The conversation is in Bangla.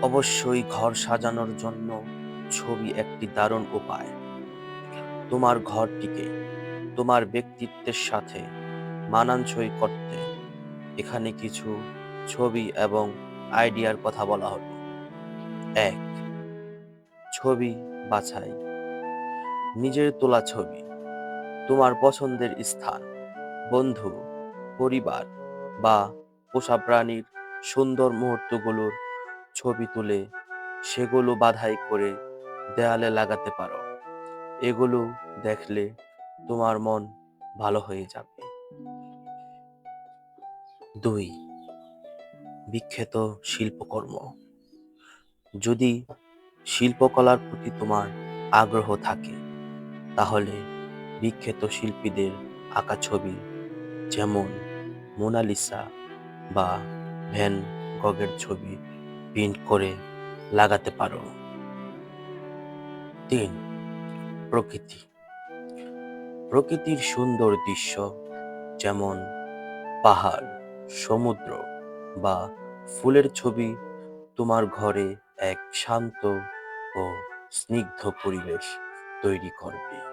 অবশ্যই ঘর সাজানোর জন্য ছবি একটি দারুণ উপায়। তোমার ঘরটিকে তোমার ব্যক্তিত্বের সাথে মানানসই করতে এখানে কিছু ছবি এবং আইডিয়ার কথা বলা হলো। ১. ছবি বাছাই। নিজের তোলা ছবি, তোমার পছন্দের স্থান, বন্ধু, পরিবার বা পোষা প্রাণীর সুন্দর মুহূর্তগুলোর ছবি তুলে সেগুলো বাছাই করে দেয়ালে লাগাতে পারো। এগুলো দেখলে তোমার মন ভালো হয়ে যাবে। ২. বিখ্যাত শিল্পকর্ম। যদি শিল্পকলার প্রতি তোমার আগ্রহ থাকে তাহলে বিখ্যাত শিল্পীদের আঁকা ছবি যেমন মোনালিসা বা ভ্যান গগের ছবি প্রিন্ট করে লাগাতে পারো। ৩. প্রকৃতি। প্রকৃতির সুন্দর দৃশ্য যেমন পাহাড়, সমুদ্র বা ফুলের ছবি তোমার ঘরে এক শান্ত ও স্নিগ্ধ পরিবেশ তৈরি করবে।